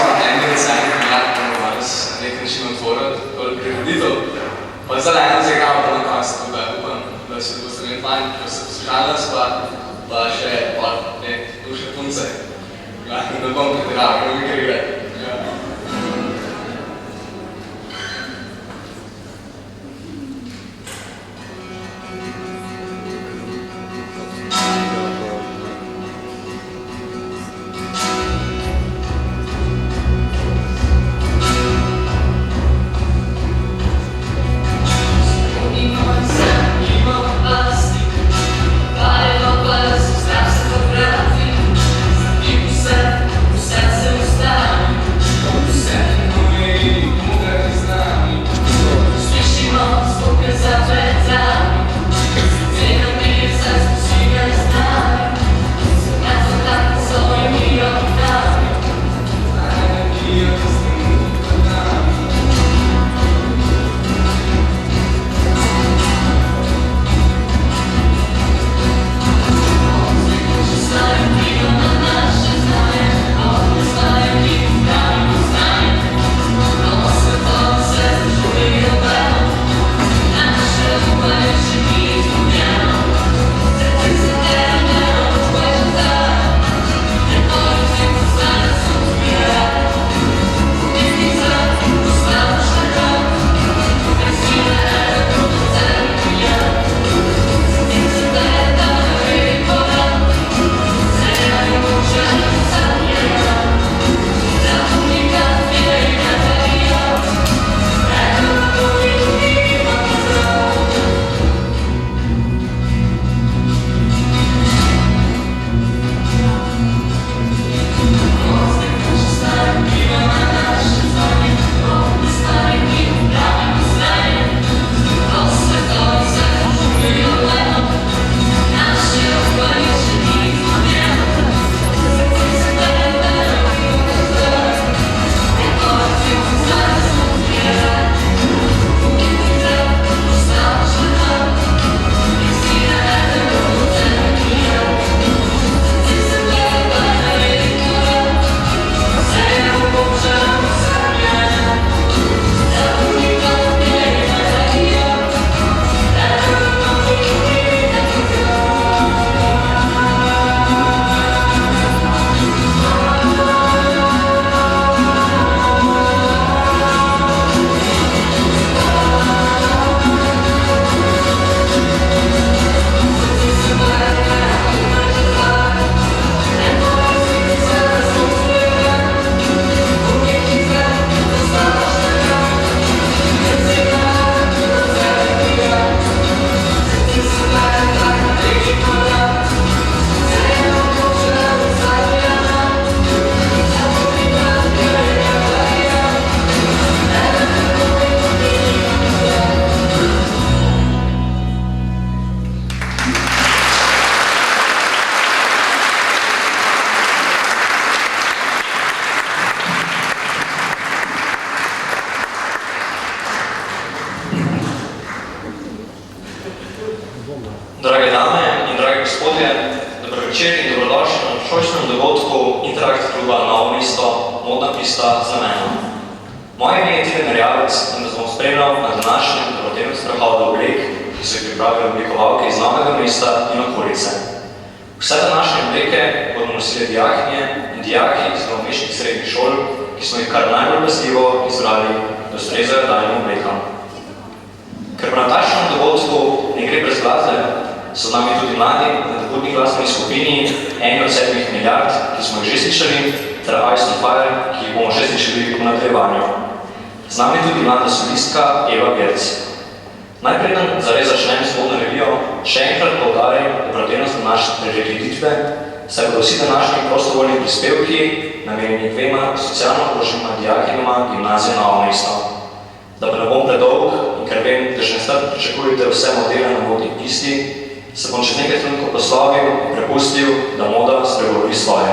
smo eni od zadnjih milijardov danes na nek način otvorili tole prireditev. Pa zdaj eno zagramo pa na koncu, tako da upam, da se boste imeli fajn, ko se poslušali nas, pa še ne duše punce. Ne bom pretiraval, ker mi kar gre. Drage dame in dragi gospodje, dobro večer in dobrodošli na šolskem dogodku Interakt kluba Novo mesto, modna pista za meno. Moje ime je Tilen Merjavec in vas bom spremljal na današnjem dobrodelnem sprehodu oblek, ki so jih pripravili oblikovalke iz Novega mesta in okolice. Vse današnje obleke bodo nosili dijakinje in dijaki iz novomeških srednjih šol, ki smo jih kar najbolj pazljivo izbrali, da ustrezajo daljnim oblekam. Ker pa na takšnem dogodku ne gre brez glasbe, so z nami tudi mladi nadobudni glasbeni skupini, eni od 7 milijard, ki smo jih že slišali, ter Ice on Fire, ki jih bomo še slišali v nadaljevanju. Z nami tudi mlada solistka Eva Gerc. Najprej zares začnem s vodno revijo, še enkrat poudarjam dobrodelnost današnje prireditve, saj bodo vsi današnji prostovoljni prispevki namenjeni 2 socialno ogroženima dijakinjama gimnazije Novo mesto. Da pa ne bom predolg in ker vem, da še nestrpno pričakujete vse modele na vodni pisti, se bom čez nekaj trenutkov poslovil in prepustil, da moda spregovori svoje.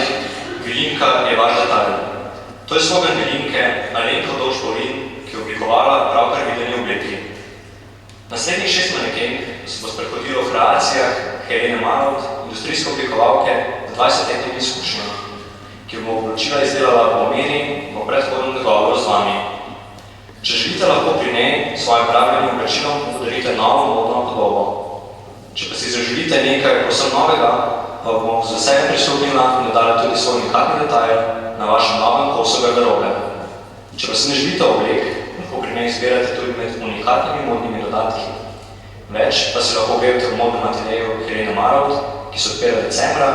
detajlih, Vilinka je vaš detajl. To je slogan Vilinke, Alenka Dovž-Pavlin, ki je oblikovala pravkar videni obleki. Naslednjih 6 manekenk se bo sprehodilo v kreacijah Helene Marolt, industrijske oblikovalke z 20-letnimi izkušnjami, ki bo oblačila izdelala v omeri po predhodnem dogovoru z vami. Če želite, lahko pri njej svojim pravilnim oblačilom podarite novo modno podobo. Če pa si zaželite nekaj povsem novega, pa bomo z veseljem prisluhnila in dodali tudi svoj unikatni detajl na vašem novem kosu garderobe. Če pa si ne želite oblek, lahko pri njej izbirate tudi med unikatnimi modnimi dodatki. Več pa si lahko ogledate v modnem ateljeju Helene Marolt, ki se odpira decembra,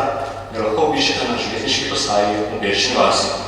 in lahko obiščete na železniški postaji v Belčni vasi.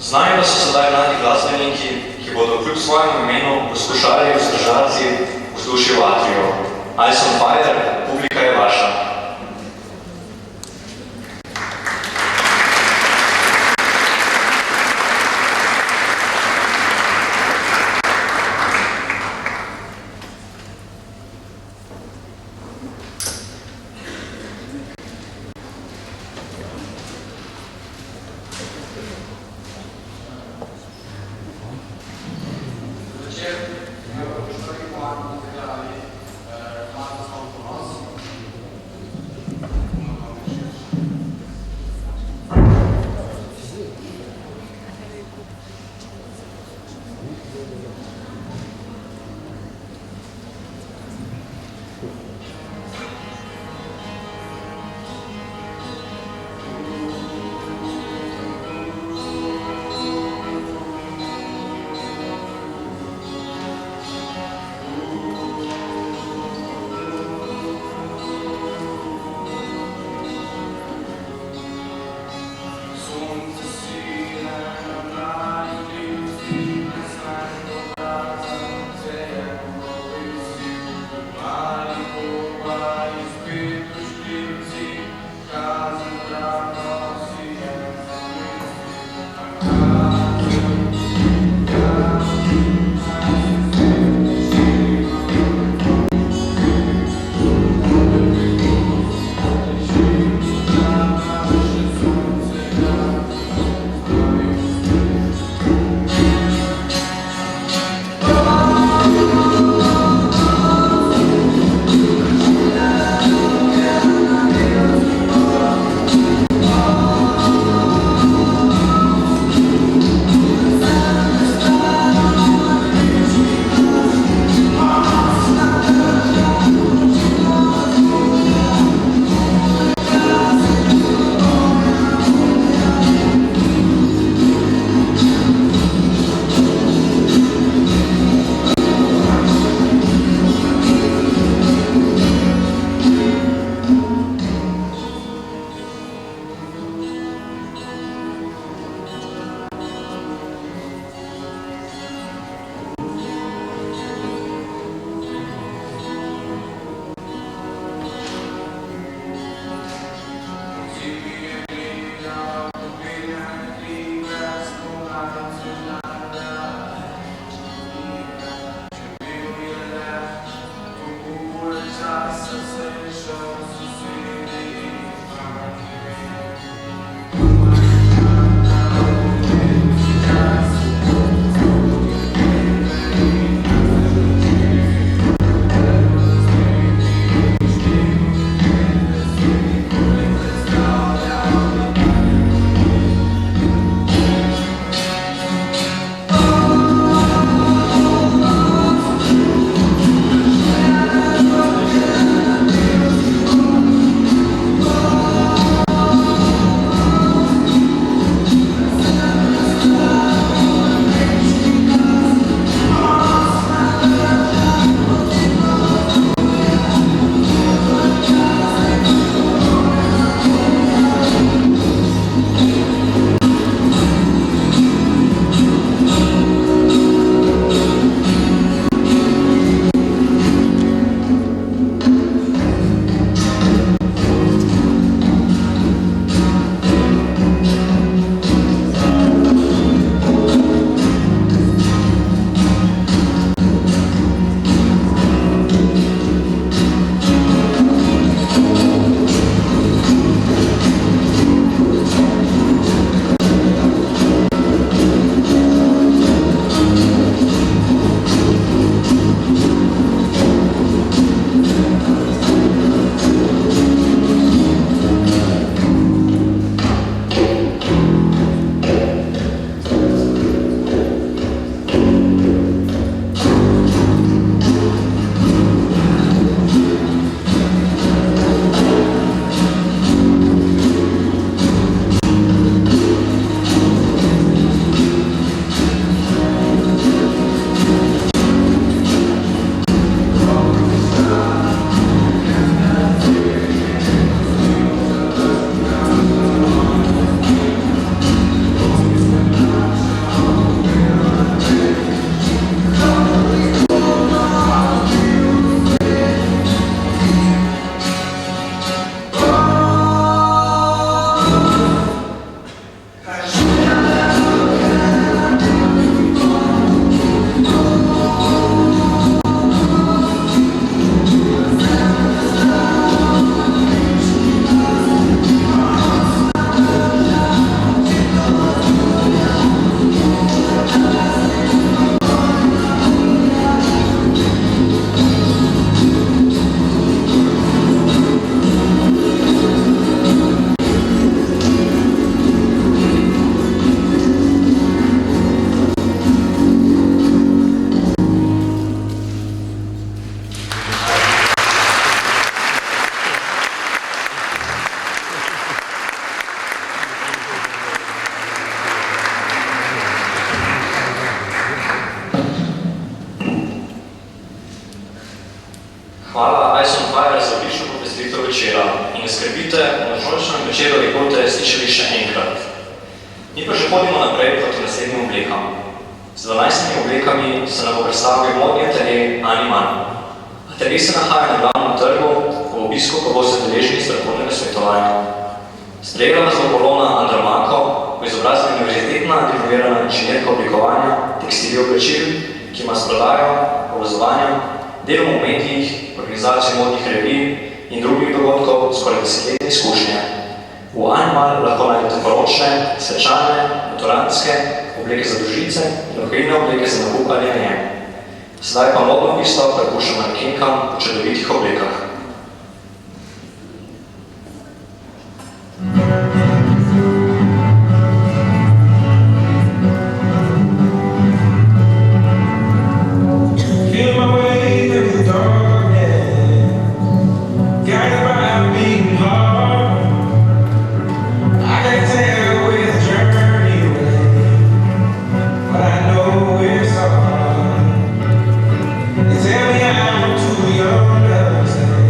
Znajo, da so sedaj mladi glasbeniki, ki bodo kljub svojemu imenu poskušali vzdržati vzdušje v atriju. Ice on Fire, publika je vaša. Hvala Ice on Fire za odlično popestritev večera in ne skrbite, v nočnem večeru jih boste slišali še enkrat. Mi pa že hodimo naprej proti naslednjim oblekam. Z 12 oblekami se nam bo predstavil modni atelje Animan. Atelje se nahaja na glavnem trgu, v obisku pa boste deležni strokovnega svetovanja. Sprejela vas bo Polona Andromako, v izobrazbi univerzitetna diplomirana inženirka oblikovanja, tekstilij oblačil, ki ima s prodajo, povezovanjem, delom v medijih, organizacijo modnih revij in drugih dogodkov skoraj 10-letne izkušnje. V Animal lahko najdete poročne, svečane, maturantske, obleke za družice in rokojilne obleke za nakup ali najem. Sedaj pa modno pisto prepuščam manekenkam v čudovitih oblekah. Tell me I'm too young to understand.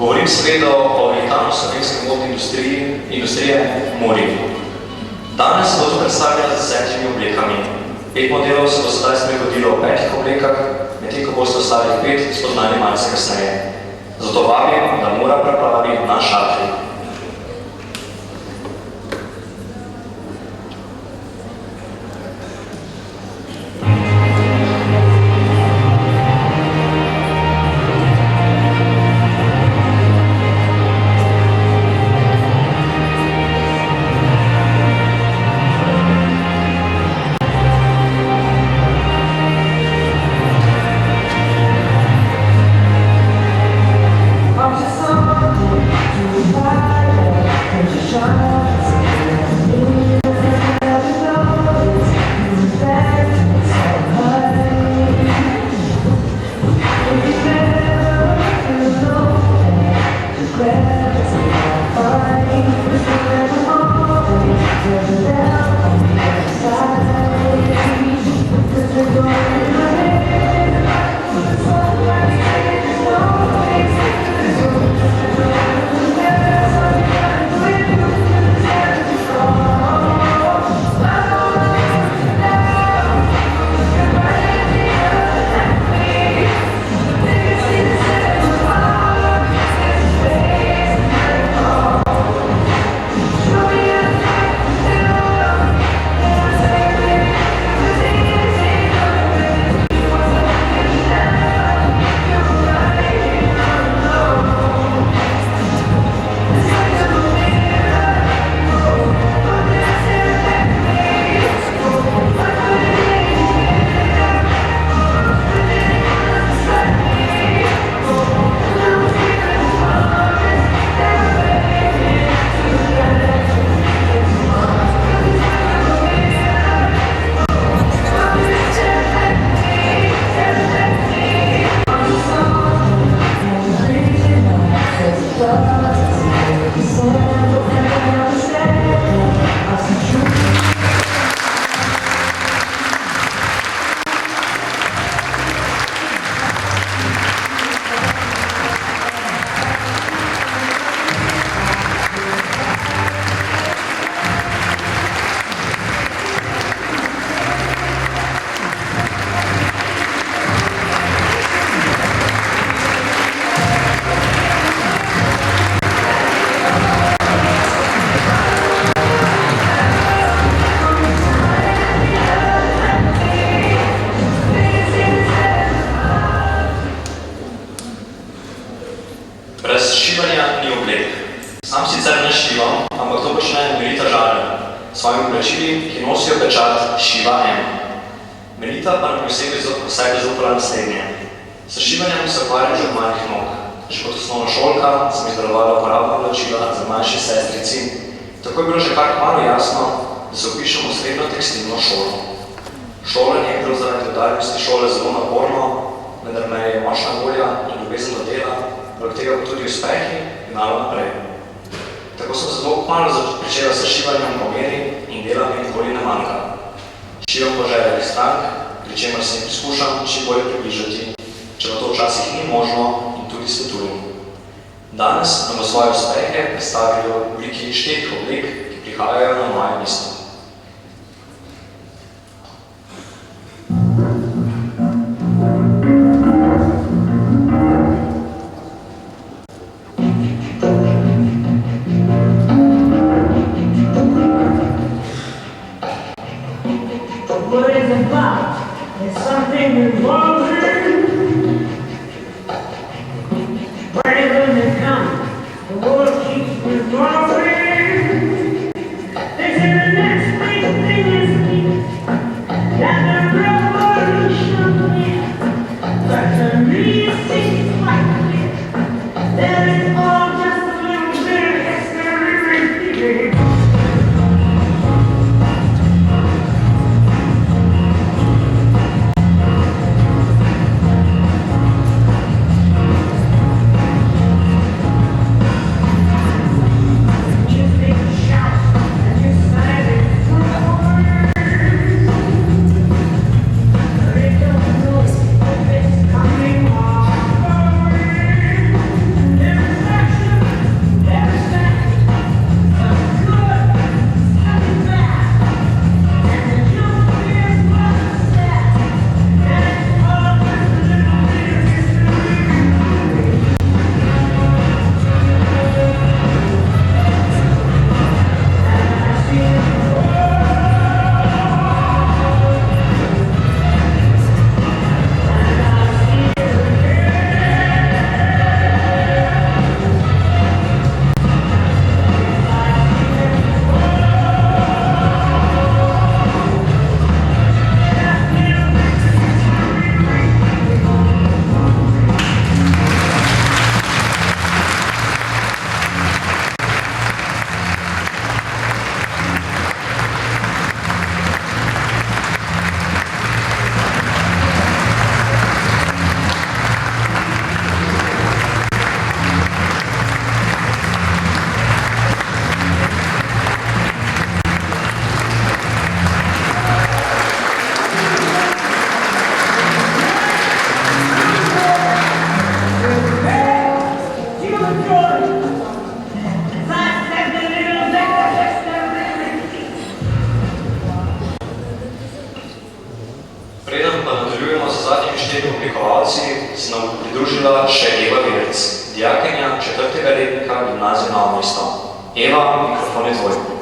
Govorim seveda o velikanu slovenske modne industrije Mori. Danes se bo to predstavljala z 10 oblekami. 5 modelov se bo sedaj sprehodilo v 5 oblekah, medtem ko boste ostali 5 spoznali malce kasneje. Zato vabim, da Mora preplavi naš atrij. pridružila še Eva Virec, dijakinja 4. letnika gimnazije Novo mesto. Eva, mikrofon je tvoj.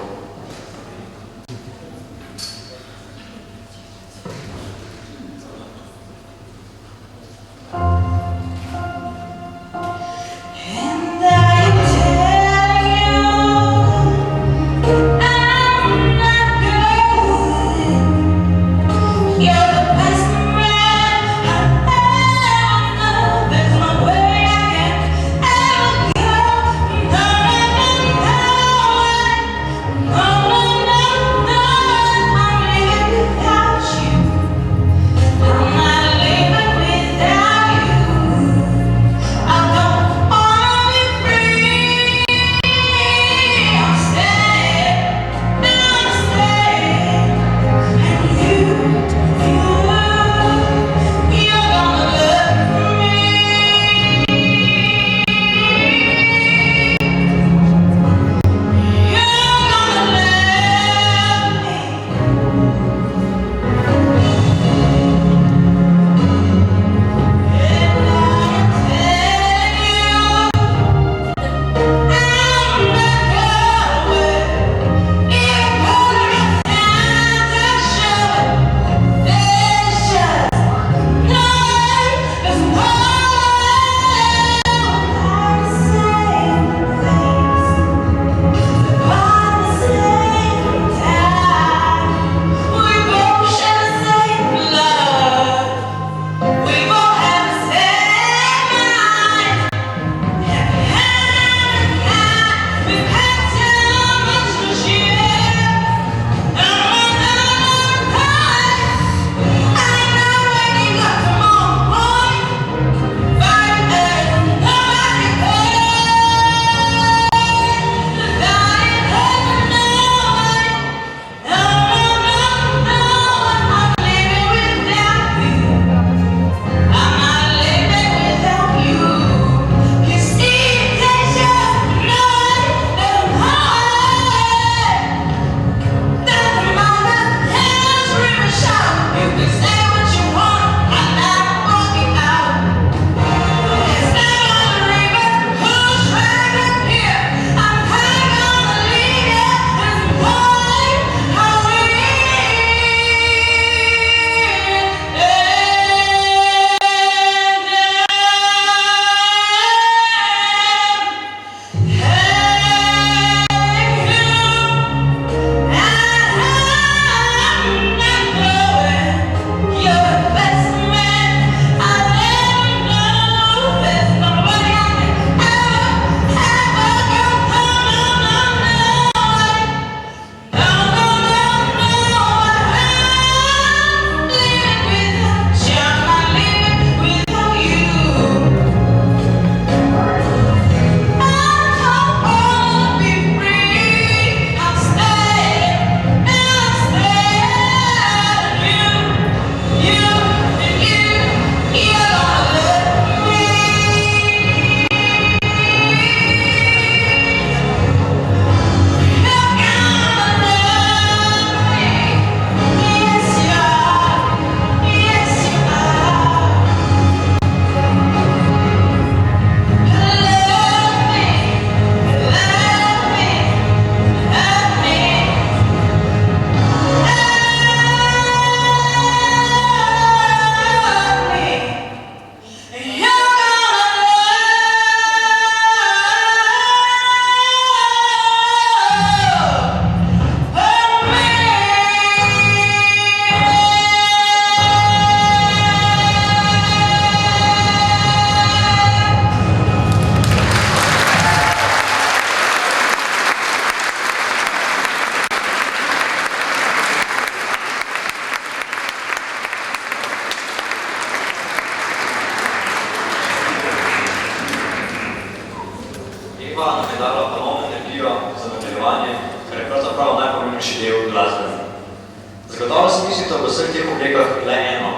Zagotovo si mislite v vseh teh oblekah le eno,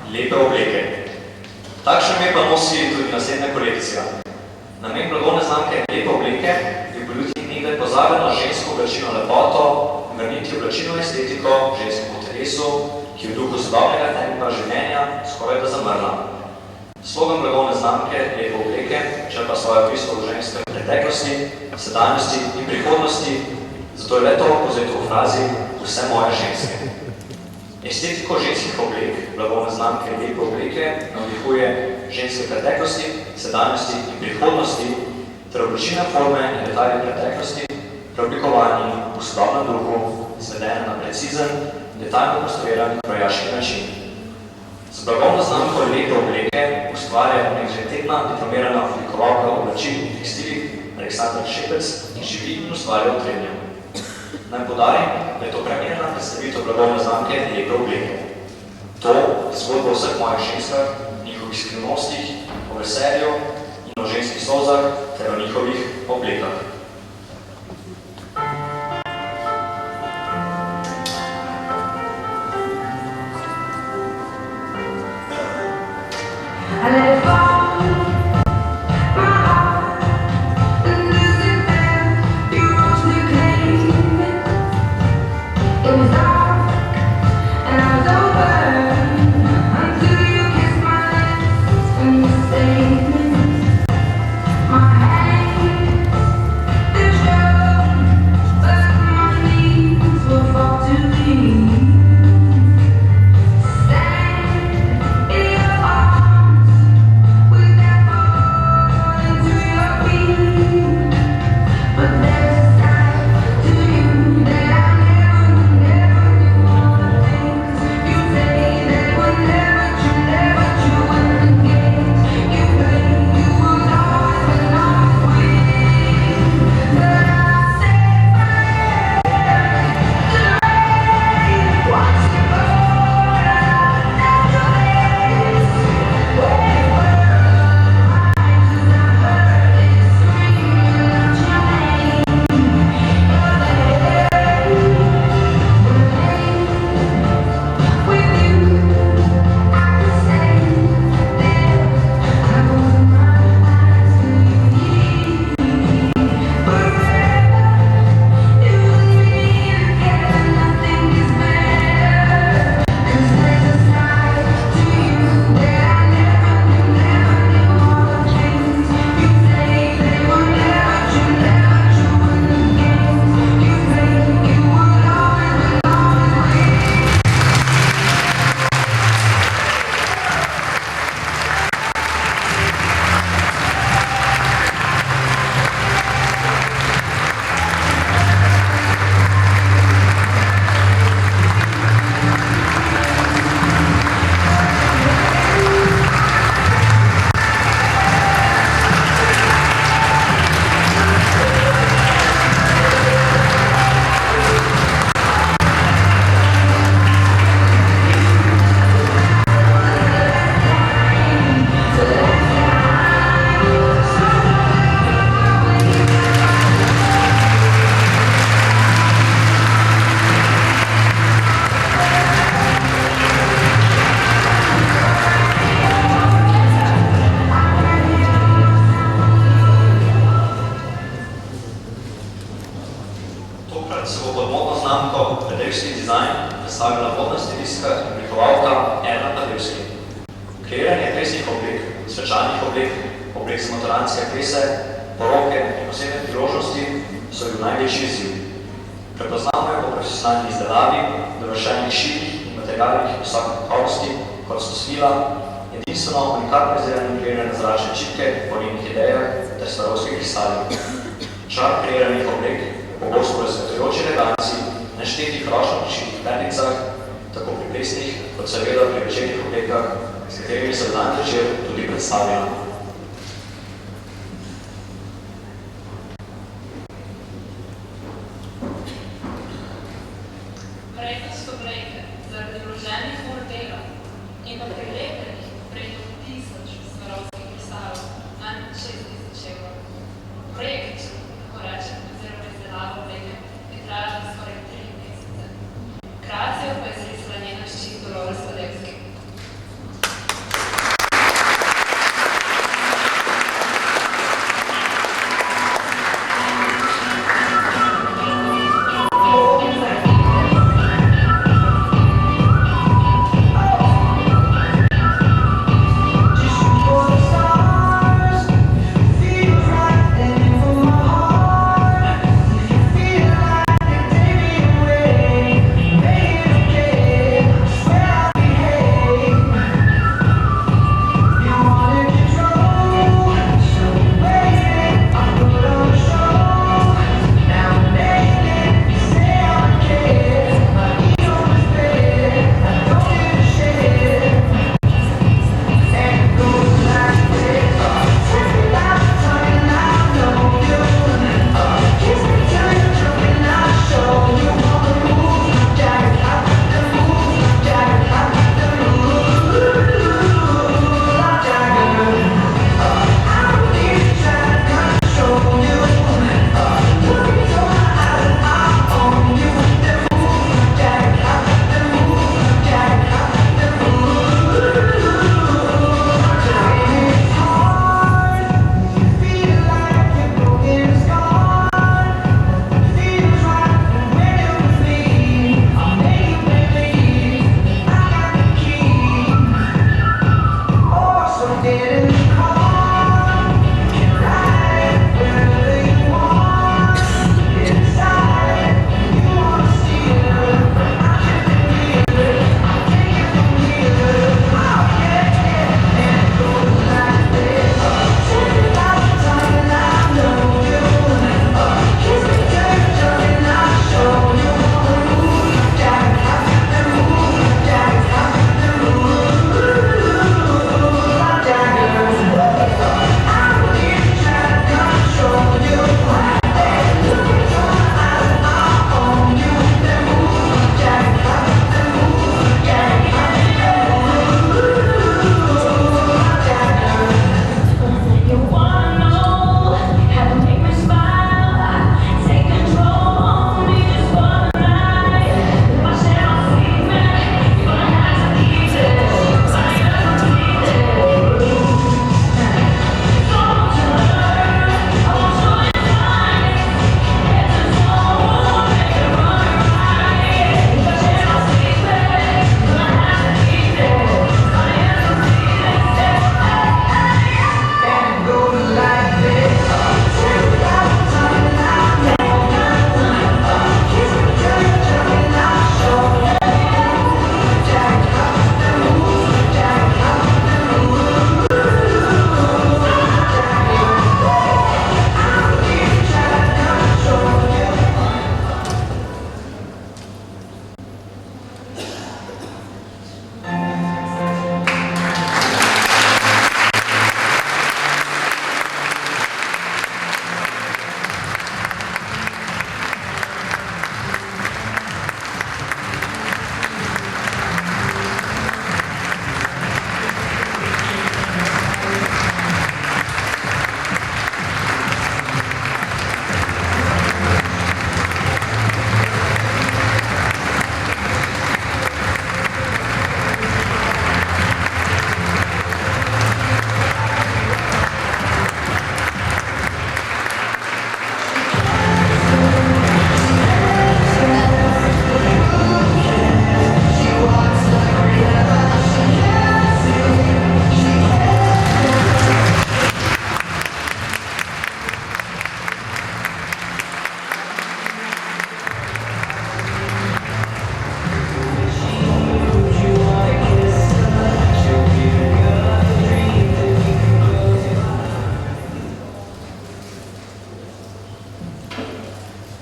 lepe obleke. Takšno ime pa nosi tudi naslednja kolekcija. Namen blagovne znamke Lepe obleke je poljuti nekdaj pozabljeno žensko oblačilno lepoto, vrniti oblačilno estetiko ženskemu telesu, ki je v duhu sodobnega tempa življenja skoraj da zamrla. Slogan blagovne znamke Lepe obleke črpa svojo bistvo v ženskih preteklosti, sedanjosti in prihodnosti, zato je leto povzeto v frazi Vse moje ženske. Estetiko ženskih oblek blagovne znamke Lepe obleke navdihuje ženske preteklosti, sedanjosti in prihodnosti ter oblačilne forme in detajli preteklosti, preoblikovani v sodobnem duhu, izvedene na precizen, detaljno konstruiran krojaški način. Z blagovno znamko Lepe obleke ustvarja univerzitetna diplomirana oblikovalka oblačil in tekstilih Aleksandra Šepec, ki živi in ustvarja v Trebnjem. Naj podarim, da je to premierna predstavitev blagovne znamke Lepe obleke. To je zgodba o vseh mojih ženskah, njihovih skrivnostih, o veselju in o ženskih solzah ter o njihovih oblekah. I let it fall, my heart, and as it fell, you rose to claim it. It was dark, and I was over, until you kissed my lips and you saved me. My hands, they shook, but my knees were far too weak.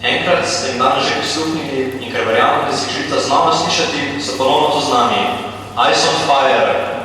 Enkrat ste jim danes že prisluhnili in ker verjamem, da si jih želite znova slišati, so ponovno tu z nami. Ice on Fire!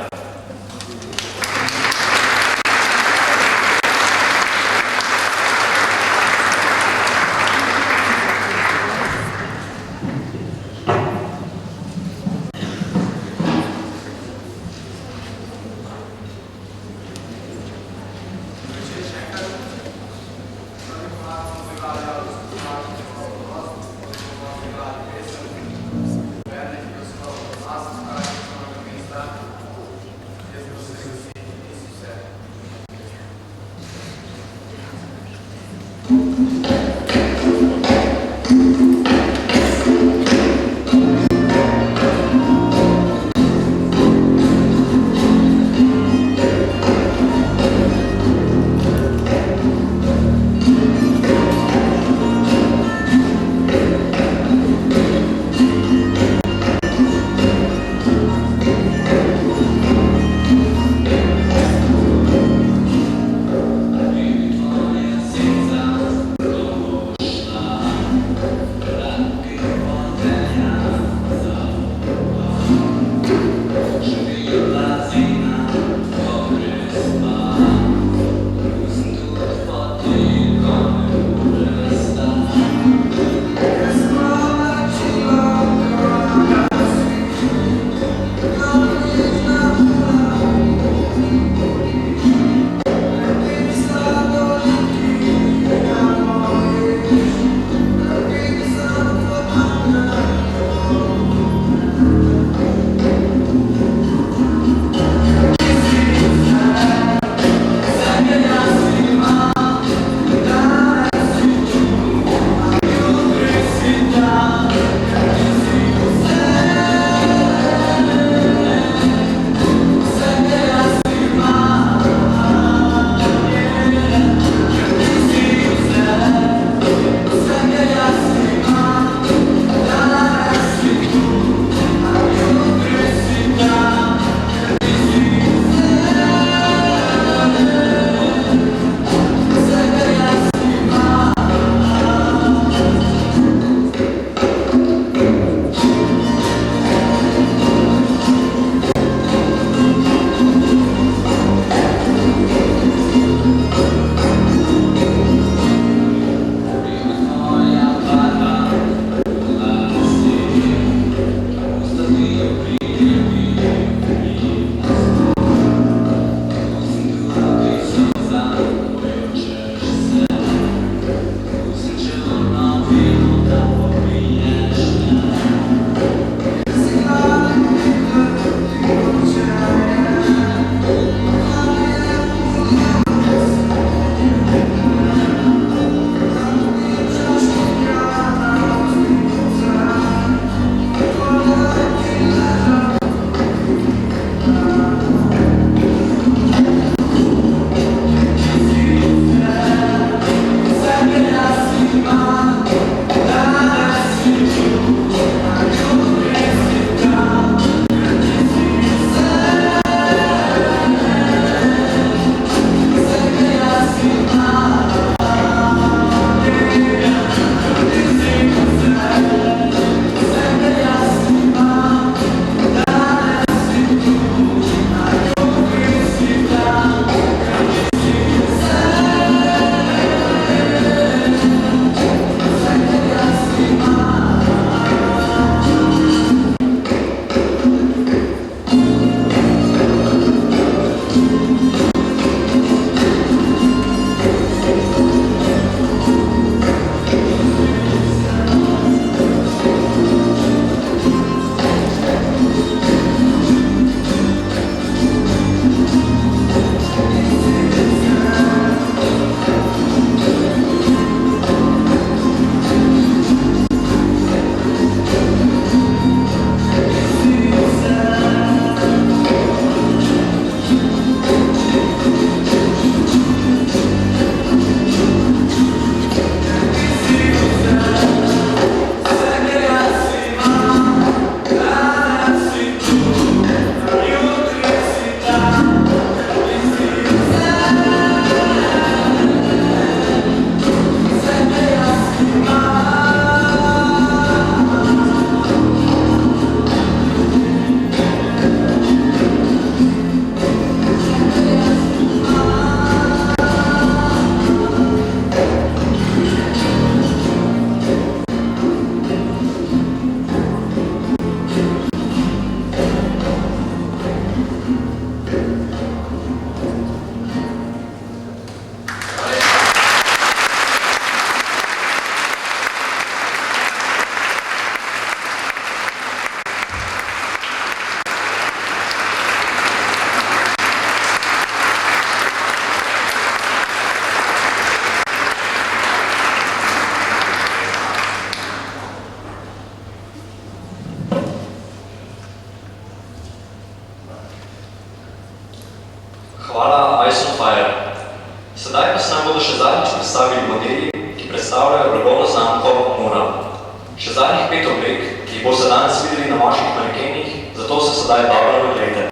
zadnjih 5 oblek, ki jih boste danes videli na moških manekenih, zato se sedaj dobro naglejte.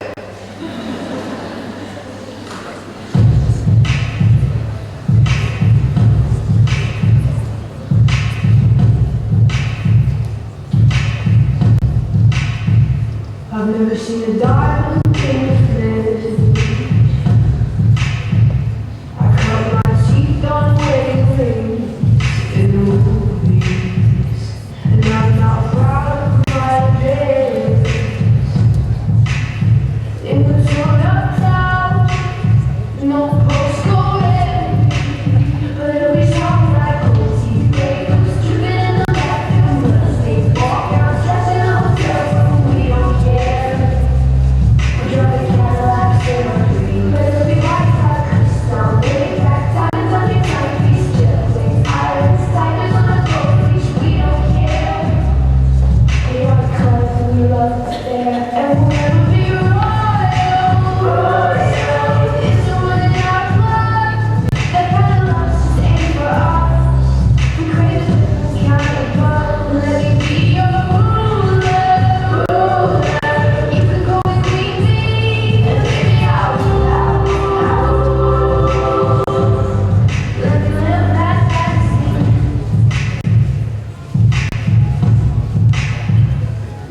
I've never seen a diamond in the flesh. I cut my teeth on wedding rings in the movies, and I'm not proud of my dress. It was torn up town, no postcode envy, but it'll be something like cozy bagels, driven in the bathroom, they walk out, stressing on the telephone, we don't care. We're driving Cadillacs in our dream, but it'll be white hot crystal, way back, diamonds on your timepiece, jet wings, islands, tigers on a gold leash, we don't care. We are colors and we love to stare, and we'll never be royal. It's the one in our blood, that kind of love just ain't for us. We crave a different kind of love, let me be your ruler. You can go with me, and baby I'll let me live that fantasy.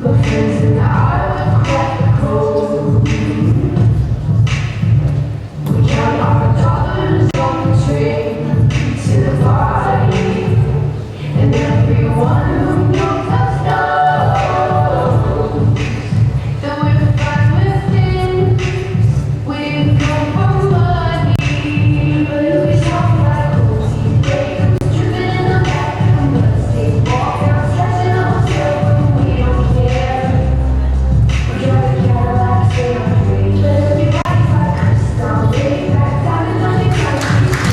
My friends and I will crack the code. We count our dollars on the train to the party, and everyone who knows us knows that we're fine with things. We come from money, but it'll be something like cozy bagels, driven in the bathroom, but they walk out, stressing on the telephone, we don't care. We're driving Cadillacs in our dream, but it'll be white hot crystal, way back, diamonds on your timepiece.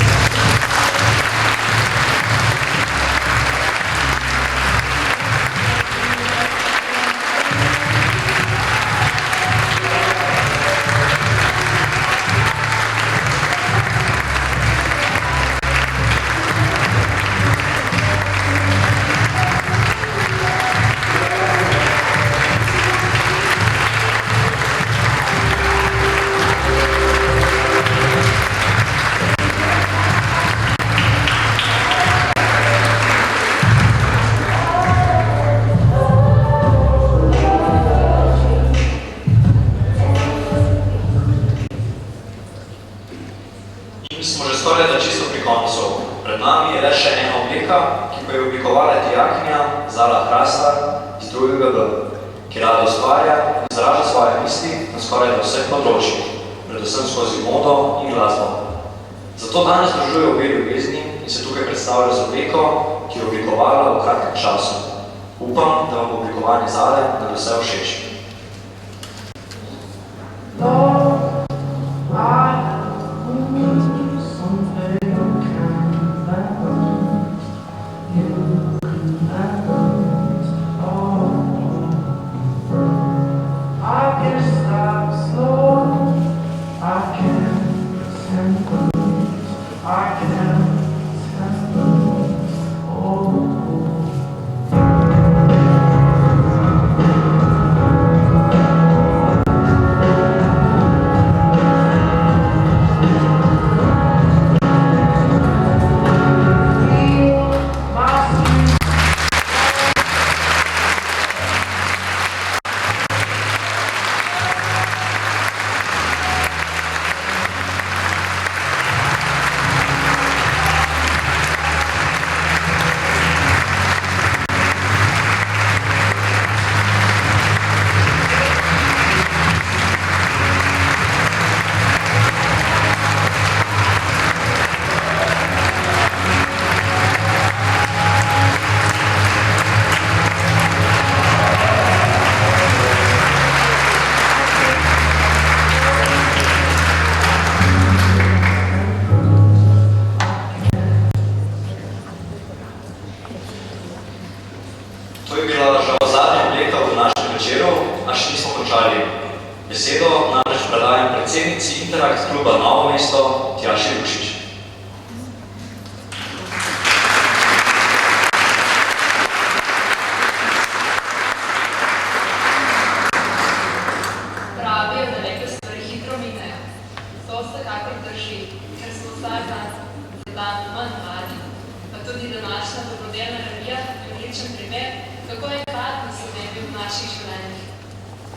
In smo že skoraj da čisto pri koncu. Pred nami je le še ena obleka, ki pa je oblikovala dijakinja Zala Hrastar iz 2. B, ki rada ustvarja in izraža svoje misli na skoraj da vseh področjih, predvsem skozi modo in glasbo. Zato danes združuje obe ljubezni in se tukaj predstavlja z obleko, ki je oblikovala v kratkem času. Upam, da vam bo oblikovanje Zale nadvse všeč. Besedo namreč predajam predsednici Interakt kluba Novo mesto Tjaši Lukšič. samodejna revija je odličen primer, kako je gradnost odnebil v naših življenjih.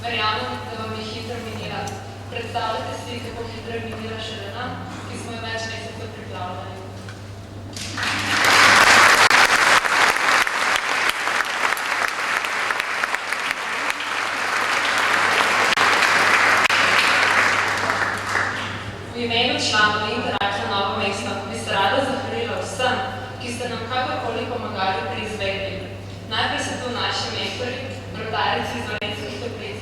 Verjamem, da vam je hitro minila. Predstavljate si, kako hitro je minila šele nam, ki smo jo več mesecev pripravljali. V imenu članov Interakta Novo mesto bi se rada zahvalila vsem, ki ste nam kakorkoli pomagali pri izvedbi. Najprej so tu naši mentori, bratarici iz Dolenjskih Toplic,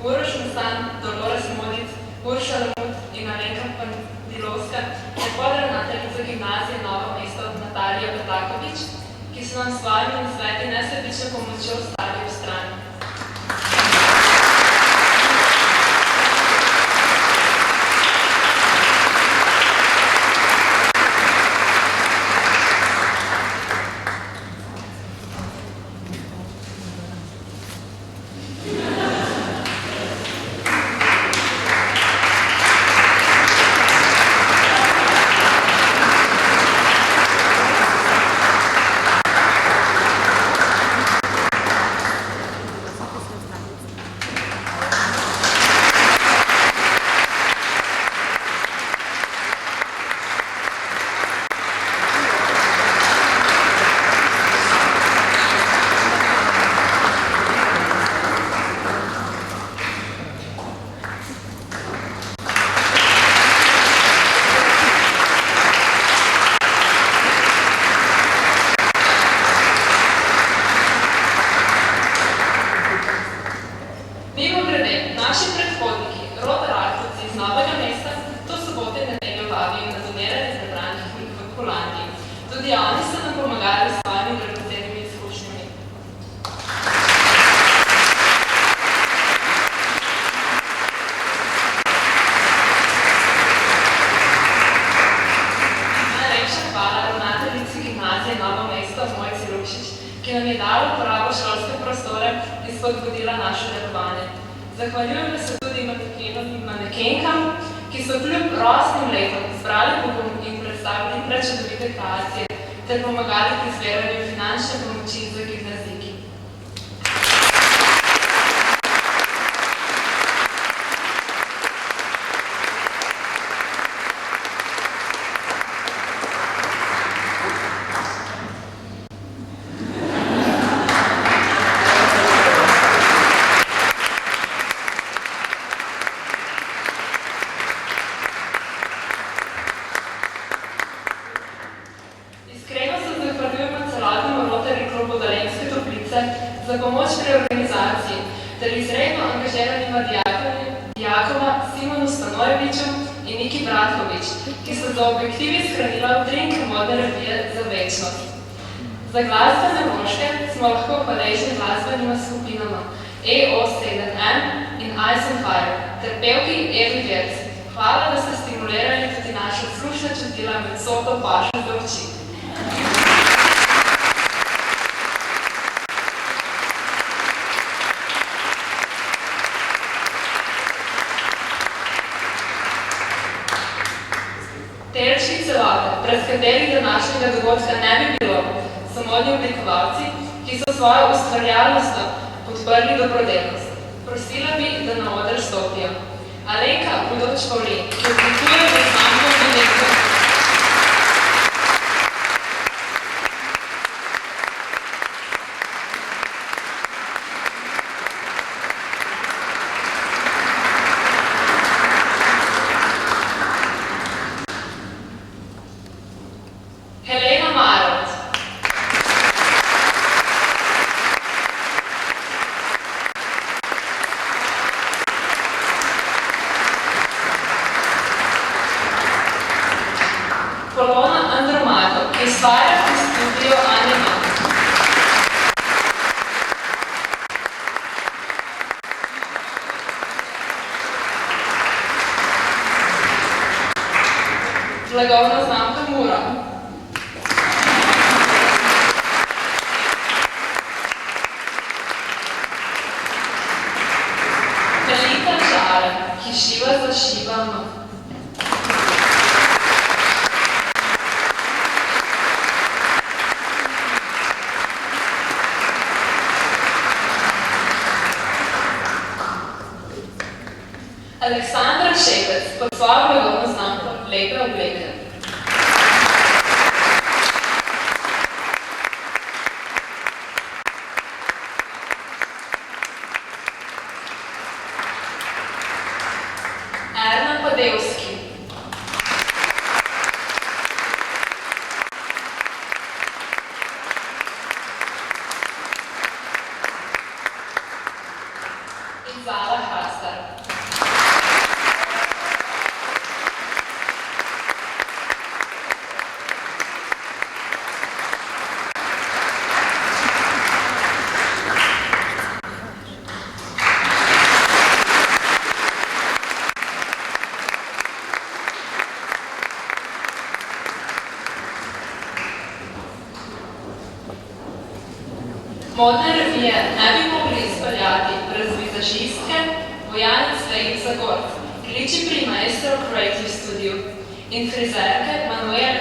Uroš Mestan, Dolores Modic, Urša Lamut in Alenka Pandilovska, ter podravnateljica gimnazije Novo mesto Natalija Petakovič, ki so nam s svojimi nasveti nesebično pomočjo ostali v strani. Zahvaljujem se tudi manekenom in manekenkam, ki so kljub rosnim letom zbrali pogum in predstavili prečudovite kreacije ter pomagali pri zbiranju finančne pomoči za gimnazijki. Za pomoč pri organizaciji ter izredno angažiranima dijakoma Simonu Stanojeviču in Niki Bratkovič, ki so za objektivi shranila utrinke modne revije za večnost. Za glasbene vložke smo lahko hvaležni glasbenima skupinama EO7M in Ice on Fire ter pevki Evi Gerc. Hvala, da ste stimulirali tudi naša slušna čutila med soto pašo do oči. Telčni celote, brez katerih današnjega dogodka ne bi bilo, so modni oblikovalci, ki so svojo ustvarjalnostjo podprli dobrodelnost. Prosila bi, da na oder stopijo. Alenka Budovič-Pavlin, ki oblikuje predstavljanje Venezia. Aleksandra Šepec pod svojo blagovno znamko Lepe obleke. Erna Padevski. Zala Hastar. Modne revije ne bi mogli izpeljati brez vizažistke Bojane Cvejk Zagor, Kliči pri Maestro Creative Studio in frizerke Manuele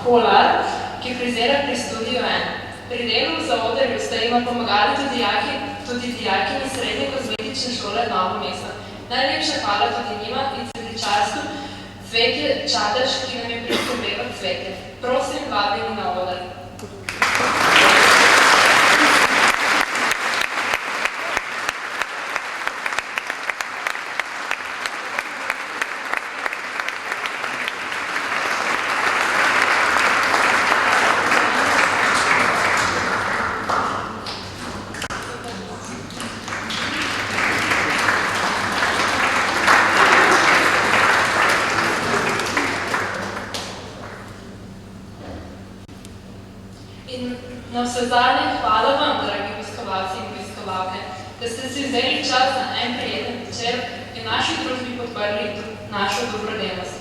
Kolar, ki frizera pri Studio N. Pri delu v zaodrju sta jima pomagali tudi dijakinji Srednje kozmetične šole Novo mesto. Najlepša hvala tudi njima in cvetličarstvu Cvetje Čadež, ki nam je priskrbelo cvetje. Prosim, vabljeni na oder. In na vse zadnje, hvala vam, dragi obiskovalci in obiskovalke, da ste si vzeli čas za en prijeten večer in naši družbi podprli našo dobrodelnost.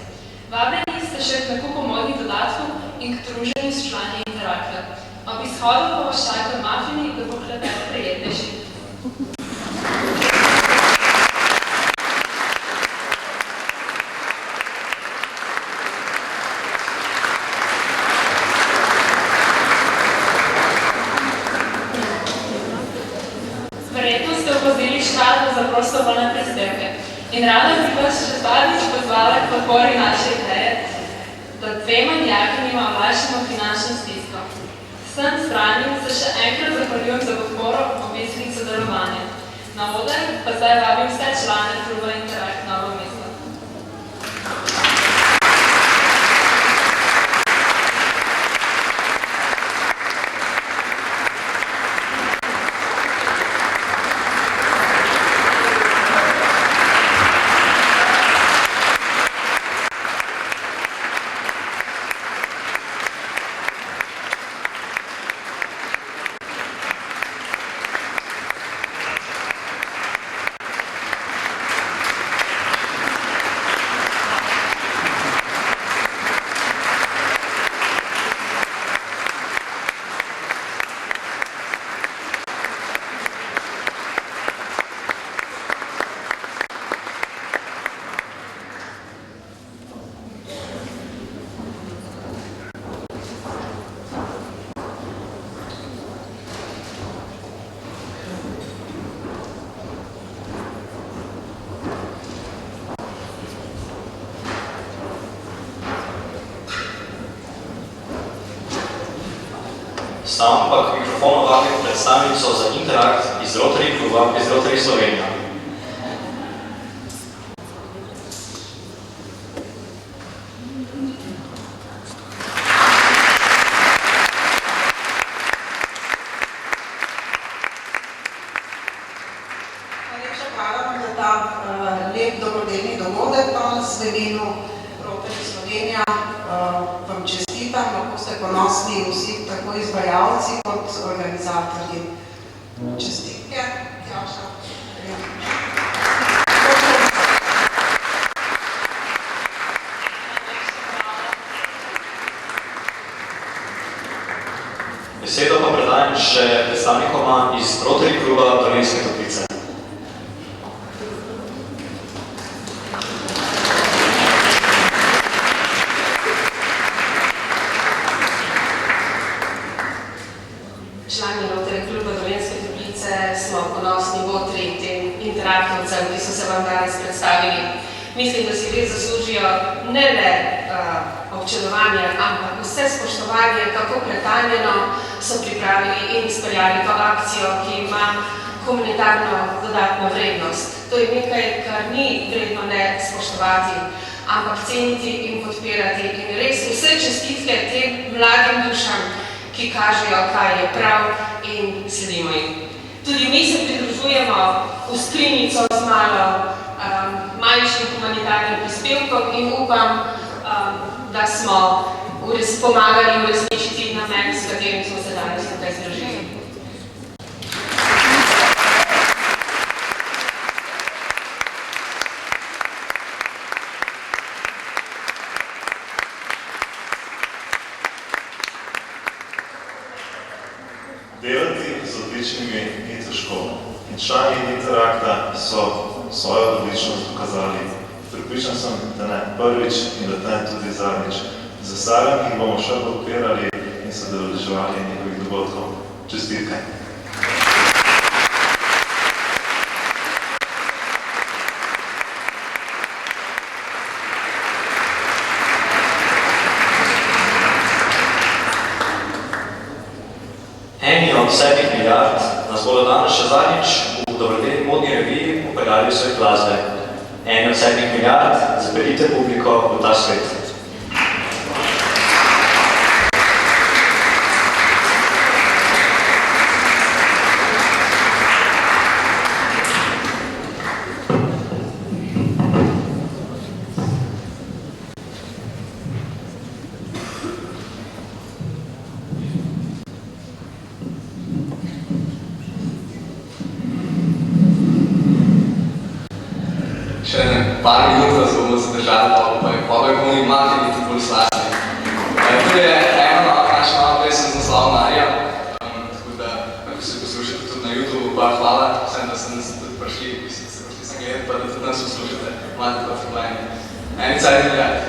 Vabljeni ste še k nakupu modnih dodatkov in k druženju s člani Interakta. Ob izhodu pa vas čakajo mafini, da bo klepet prijetnejši. Verjetno ste opazili škatlo za prostovoljne prispevke in rada bi vas še zadnjič pozvala k podpori naše ideje, da dvema dijakinjima olajšamo finančno stisko. Vsem zbranim se še enkrat zahvaljujem za podporo obiskih sodelovanja. Na oder pa zdaj vabim vse člane kluba Interakt Novo mesto. Sam pa k mikrofonu vabim predstavnico za Interakt iz Rotary kluba iz Rotary Slovenija. Najlepša hvala vam za ta lep dobrodelni dogodek danes v imenu Rotary Slovenija. Vam čestitam, lahko ste ponosni vsi, tako izvajalci kot organizatorji. Čestitke, Tjaša. Besedo pa predajam še predstavnikoma iz Rotary kluba Dolenjske Toplice. Člani Rotary kluba Dolenjske Toplice smo ponosni motri te raktovcev, ki so se vam danes predstavili. Mislim, da si res zaslužijo ne le občudovanje, ampak vse spoštovanje, kako pretanjeno so pripravili in izpeljali to akcijo, ki ima humanitarno dodatno vrednost. To je nekaj, kar ni vredno ne spoštovati, ampak ceniti in podpirati. In res vse čestitke tem mladim dušam, ki kažejo, kaj je prav in sledimo jim. Tudi mi se pridružujemo v skrinjico z malo manjšim humanitarnim prispevkom in upam, da smo pomagali uresničiti namen, s katerim smo se danes tukaj združili. Delati z odličnimi ni težko. In člani Interakta so svojo odličnost dokazali. Pripričan sem, da ne prvič in da ne tudi zadnjič. Z veseljem jih bomo še podpirali in se udeleževali njihovih dogodkov. Čestitke! Eni od 7 milijard nas bodo danes še zadnjič v dobrodelni modni reviji upeljali v svet glasbe. Eni od 7 milijard zapeljite publiko v ta svet. Še par minut vas bomo zadržali, pa bomo imati biti bolj slasni. To je ena naša nova pesem z naslovom Marija, tako da ako se poslušate tudi na YouTube, pa hvala vsem, da ste nas tudi prišli, sem gledati, pa da tudi nas poslušate, imate pa vplajeni. Eni cajt milijard.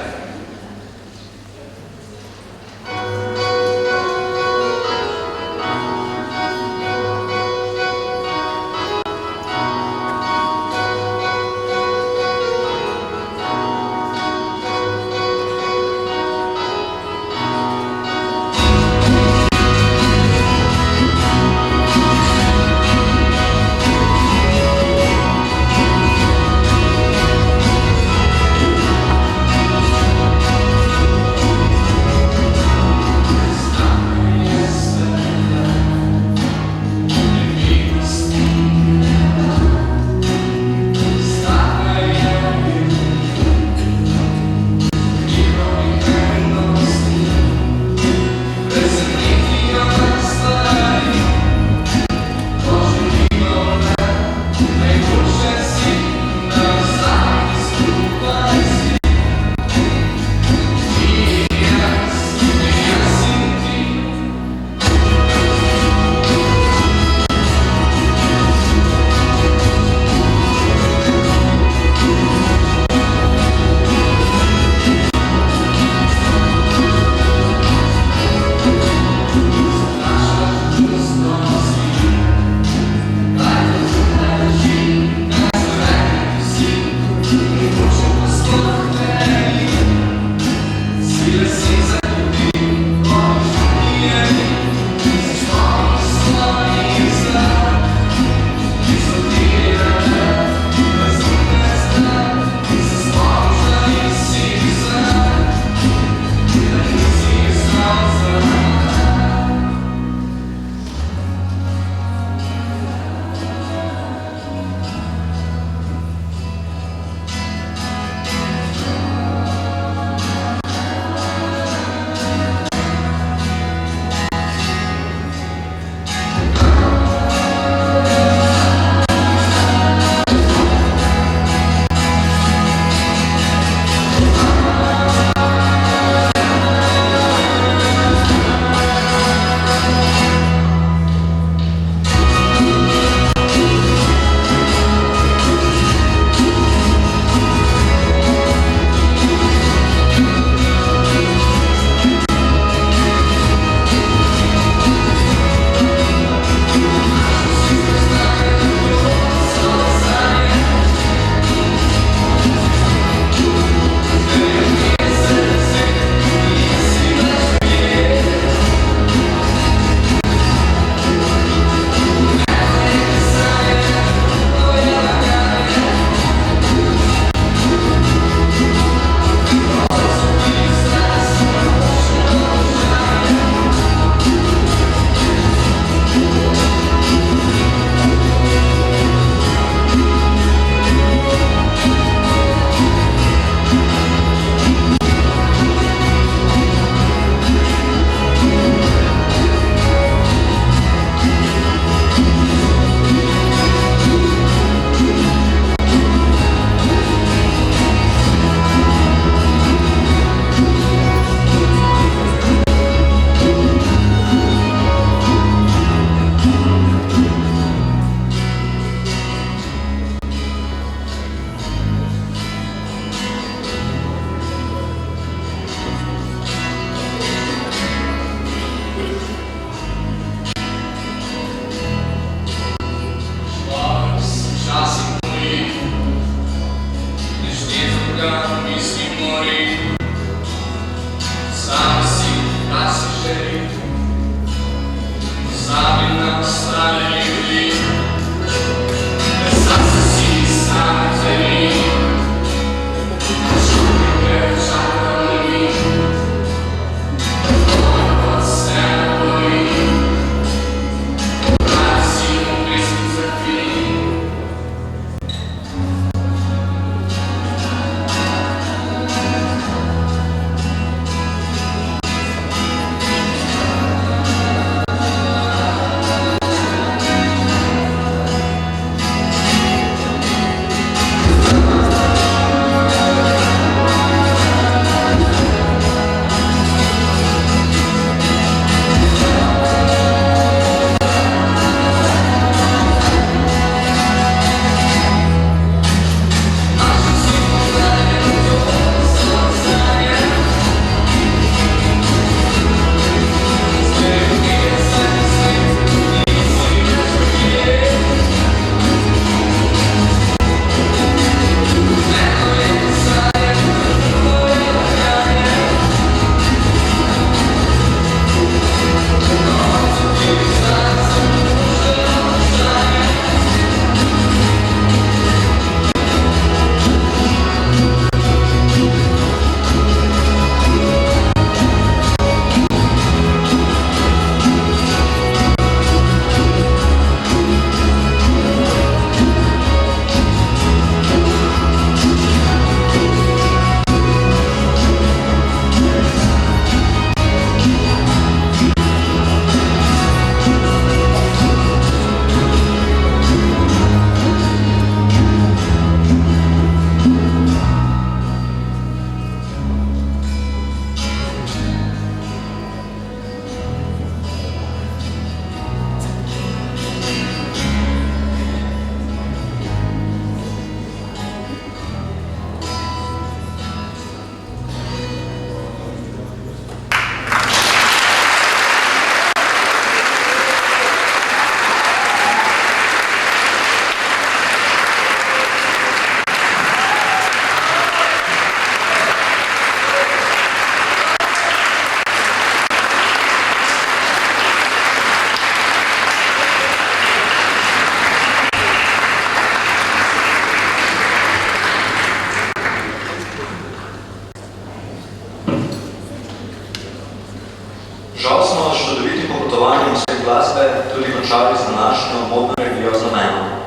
Žal smo s čudovitim popotovanjem v svet glasbe tudi končali z današnjo modno revijo Znamena.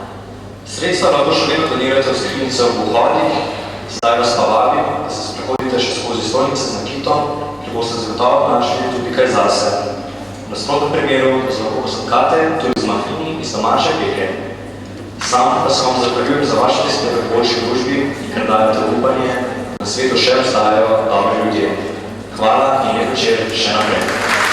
Sredstva lahko še vedno donirate v skrinjice v vhodih, zdaj vas pa vabim, da se sprehodite še skozi stolnice z nakitom, ki boste zagotovo našli tudi kaj zase. V nasprotnem primeru se lahko posadkate tudi z mafini iz domače peke. Sam pa se vam zahvaljujem za vaše prispevek v boljši družbi in ker dajete upanje, da na svetu še obstajajo dobri ljudje. Hvala in lep večer še naprej.